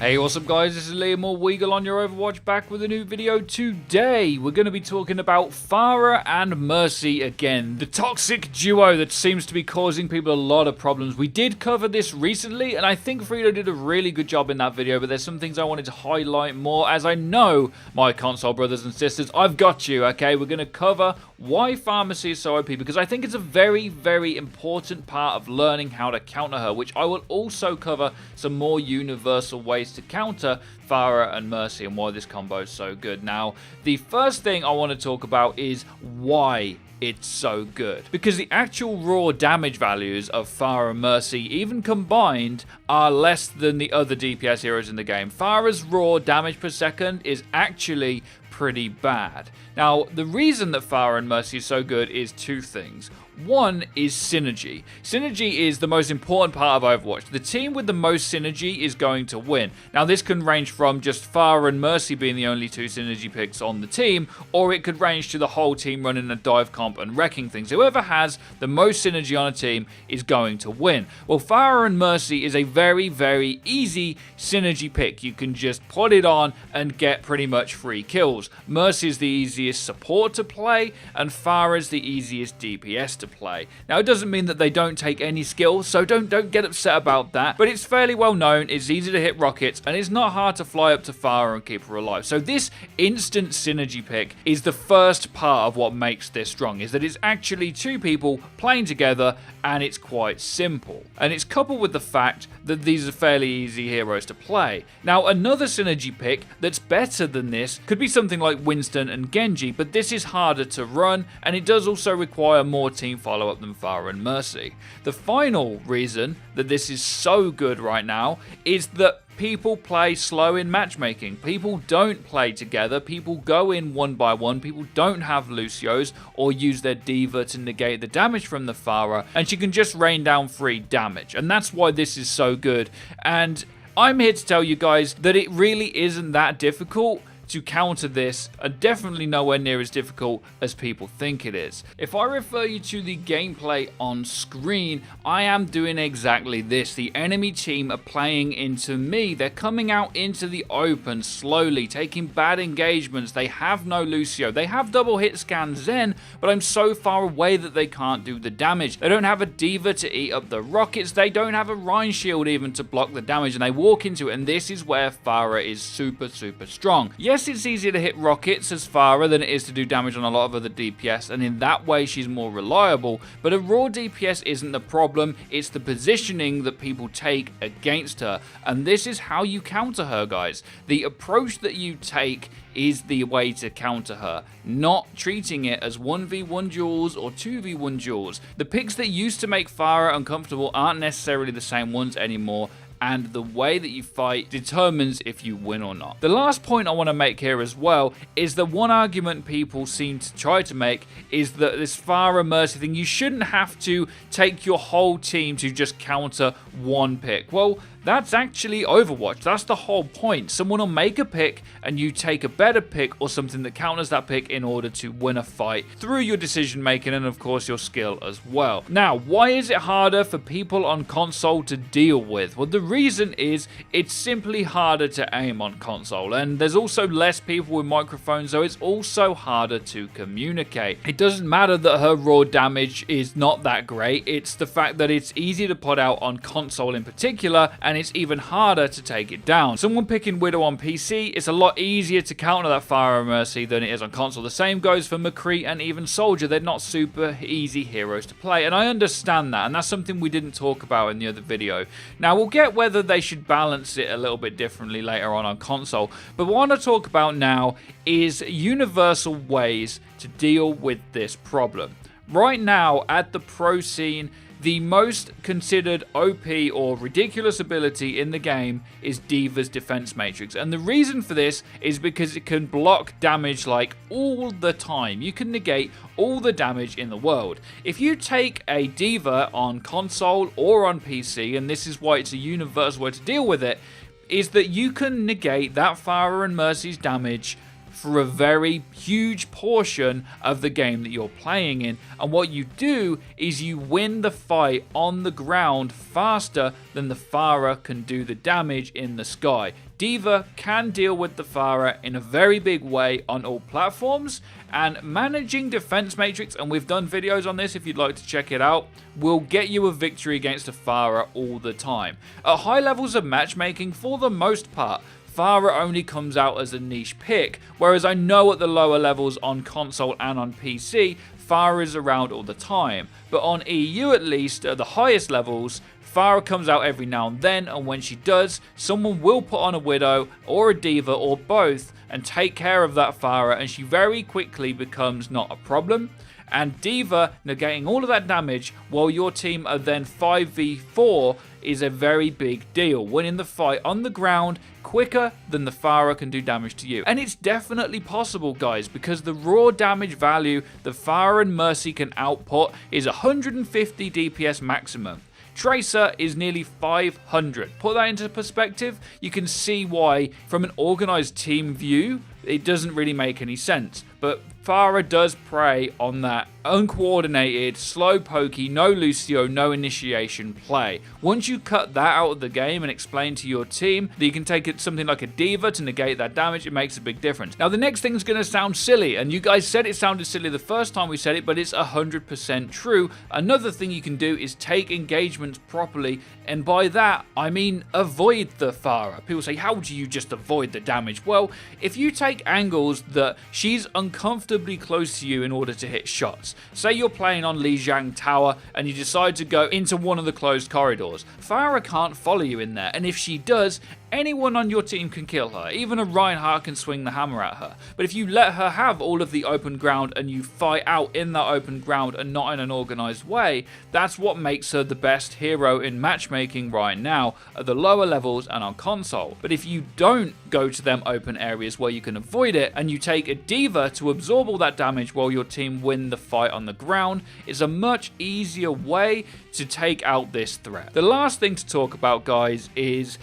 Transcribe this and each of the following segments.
Hey, what's up guys, this is Liam or Weagle on your Overwatch, back with a new video. Today, we're going to be talking about Pharah and Mercy again, the toxic duo that seems to be causing people a lot of problems. We did cover this recently, and I think Frito did a really good job in that video, but there's some things I wanted to highlight more, as I know, my console brothers and sisters, I've got you, okay? We're going to cover why Mercy is so OP, because I think it's a very, very important part of learning how to counter her, which I will also cover some more universal ways to counter Pharah and Mercy and why this combo is so good. Now, the first thing I want to talk about is why it's so good, because the actual raw damage values of Pharah and Mercy, even combined, are less than the other DPS heroes in the game. Pharah's raw damage per second is actually pretty bad. Now, the reason that Pharah and Mercy is so good is two things. One is synergy. Synergy is the most important part of Overwatch. The team with the most synergy is going to win. Now, this can range from just Pharah and Mercy being the only two synergy picks on the team, or it could range to the whole team running a dive comp and wrecking things. Whoever has the most synergy on a team is going to win. Well, Pharah and Mercy is a very, very easy synergy pick. You can just put it on and get pretty much free kills. Mercy is the easiest support to play, and Pharah is the easiest DPS to play. Now, it doesn't mean that they don't take any skill, so don't get upset about that, but it's fairly well known, it's easy to hit rockets, and it's not hard to fly up to Pharah and keep her alive. So this instant synergy pick is the first part of what makes this strong, is that it's actually two people playing together, and it's quite simple. And it's coupled with the fact that these are fairly easy heroes to play. Now, another synergy pick that's better than this could be something like Winston and Genji, but this is harder to run, and it does also require more team follow-up than Pharah and Mercy. The final reason that this is so good right now is that people play slow in matchmaking. People don't play together. People go in one by one. People don't have Lucios or use their D.Va to negate the damage from the Pharah, and she can just rain down free damage. And that's why this is so good. And I'm here to tell you guys that it really isn't that difficult to counter this, and definitely nowhere near as difficult as people think it is. If I refer you to the gameplay on screen, I am doing exactly this. The enemy team are playing into me. They're coming out into the open slowly, taking bad engagements. They have no Lucio. They have double hit scan Zen, but I'm so far away that they can't do the damage. They don't have a D.Va to eat up the rockets. They don't have a Rhine shield even to block the damage, and they walk into it, and this is where Pharah is super, super strong. Yes, it's easier to hit rockets as Pharah than it is to do damage on a lot of other DPS, and in that way she's more reliable, but a raw DPS isn't the problem, it's the positioning that people take against her, and this is how you counter her, guys. The approach that you take is the way to counter her, not treating it as 1v1 duels or 2v1 duels. The picks that used to make Pharah uncomfortable aren't necessarily the same ones anymore, and the way that you fight determines if you win or not. The last point I want to make here as well is that one argument people seem to try to make is that this Pharah Mercy thing, you shouldn't have to take your whole team to just counter one pick. Well, that's actually Overwatch. That's the whole point. Someone will make a pick and you take a better pick or something that counters that pick in order to win a fight through your decision making and of course your skill as well. Now, why is it harder for people on console to deal with? Well, the reason is it's simply harder to aim on console, and there's also less people with microphones, so it's also harder to communicate. It doesn't matter that her raw damage is not that great, it's the fact that it's easy to put out on console in particular, and it's even harder to take it down. Someone picking Widow on PC, it's a lot easier to counter that Pharah Mercy than it is on console. The same goes for McCree and even Soldier. They're not super easy heroes to play, and I understand that, and that's something we didn't talk about in the other video. Now, we'll get whether they should balance it a little bit differently later on console, but what I want to talk about now is universal ways to deal with this problem. Right now, at the pro scene, the most considered OP or ridiculous ability in the game is D.Va's Defense Matrix. And the reason for this is because it can block damage like all the time. You can negate all the damage in the world. If you take a D.Va on console or on PC, and this is why it's a universal way to deal with it, is that you can negate that Pharah and Mercy's damage for a very huge portion of the game that you're playing in. And what you do is you win the fight on the ground faster than the Pharah can do the damage in the sky. D.Va can deal with the Pharah in a very big way on all platforms, and managing defense matrix, and we've done videos on this if you'd like to check it out, will get you a victory against a Pharah all the time. At high levels of matchmaking, for the most part, Pharah only comes out as a niche pick, whereas I know at the lower levels on console and on PC, Pharah is around all the time. But on EU at least, at the highest levels, Pharah comes out every now and then, and when she does, someone will put on a Widow or a D.Va or both and take care of that Pharah, and she very quickly becomes not a problem. And D.Va negating all of that damage while your team are then 5v4 is a very big deal. Winning the fight on the ground quicker than the Pharah can do damage to you. And it's definitely possible, guys, because the raw damage value the Pharah and Mercy can output is 150 DPS maximum. Tracer is nearly 500. Put that into perspective, you can see why, from an organized team view, it doesn't really make any sense. But Pharah does prey on that uncoordinated, slow pokey, no Lucio, no initiation play. Once you cut that out of the game and explain to your team that you can take it something like a D.Va to negate that damage, it makes a big difference. Now the next thing is going to sound silly, and you guys said it sounded silly the first time we said it, but it's 100% true. Another thing you can do is take engagements properly, and by that I mean avoid the Pharah. People say, how do you just avoid the damage? Well, if you take angles that she's uncomfortably close to you in order to hit shots. Say you're playing on Lijiang Tower and you decide to go into one of the closed corridors. Pharah can't follow you in there, and if she does, anyone on your team can kill her. Even a Reinhardt can swing the hammer at her. But if you let her have all of the open ground and you fight out in that open ground and not in an organized way, that's what makes her the best hero in matchmaking right now at the lower levels and on console. But if you don't go to them open areas where you can avoid it, and you take a D.Va to absorb all that damage while your team win the fight on the ground, it's a much easier way to take out this threat. The last thing to talk about, guys, is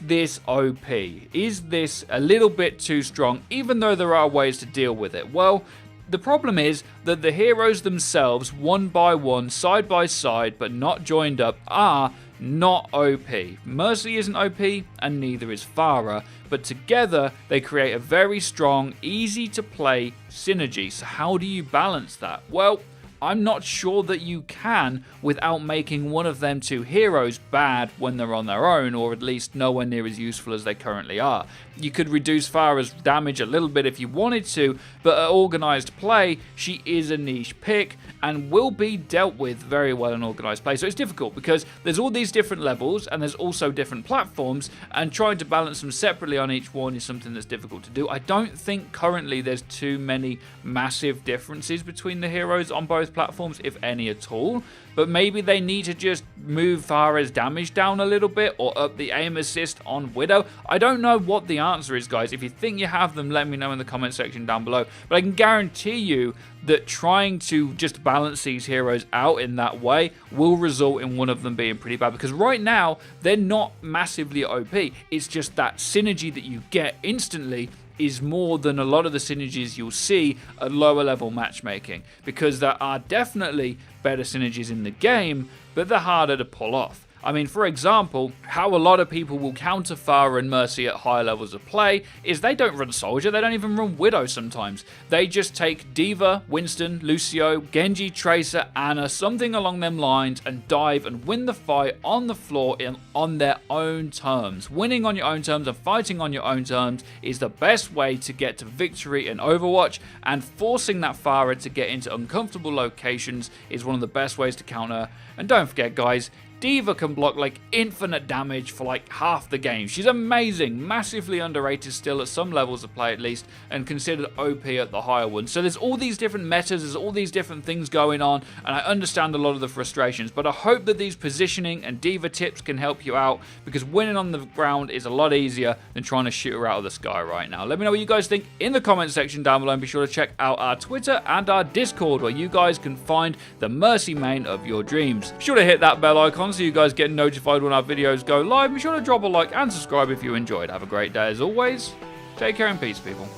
this OP? Is this a little bit too strong, even though there are ways to deal with it? Well, the problem is that the heroes themselves, one by one, side by side, but not joined up, are not OP. Mercy isn't OP, and neither is Pharah, but together they create a very strong, easy to play synergy. So how do you balance that? Well, I'm not sure that you can without making one of them two heroes bad when they're on their own, or at least nowhere near as useful as they currently are. You could reduce Pharah's damage a little bit if you wanted to, but at organized play, she is a niche pick and will be dealt with very well in organized play. So it's difficult because there's all these different levels and there's also different platforms, and trying to balance them separately on each one is something that's difficult to do. I don't think currently there's too many massive differences between the heroes on both platforms, if any at all, but maybe they need to just move Pharah's damage down a little bit or up the aim assist on Widow. I don't know what the answer is, guys. If you think you have them, let me know in the comment section down below, but I can guarantee you that trying to just balance these heroes out in that way will result in one of them being pretty bad, because right now they're not massively OP. It's just that synergy that you get instantly is more than a lot of the synergies you'll see at lower level matchmaking, because there are definitely better synergies in the game, but they're harder to pull off. I mean, for example, how a lot of people will counter Pharah and Mercy at high levels of play is they don't run Soldier, they don't even run Widow sometimes. They just take D.Va, Winston, Lucio, Genji, Tracer, Ana, something along them lines, and dive and win the fight on the floor on their own terms. Winning on your own terms and fighting on your own terms is the best way to get to victory in Overwatch, and forcing that Pharah to get into uncomfortable locations is one of the best ways to counter. And don't forget, guys, D.Va can block like infinite damage for like half the game. She's amazing, massively underrated still at some levels of play at least, and considered OP at the higher ones. So there's all these different metas, there's all these different things going on, and I understand a lot of the frustrations, but I hope that these positioning and D.Va tips can help you out, because winning on the ground is a lot easier than trying to shoot her out of the sky right now. Let me know what you guys think in the comment section down below, and be sure to check out our Twitter and our Discord, where you guys can find the Mercy main of your dreams. Be sure to hit that bell icon so you guys get notified when our videos go live. Be sure to drop a like and subscribe if you enjoyed. Have a great day as always. Take care and peace, people.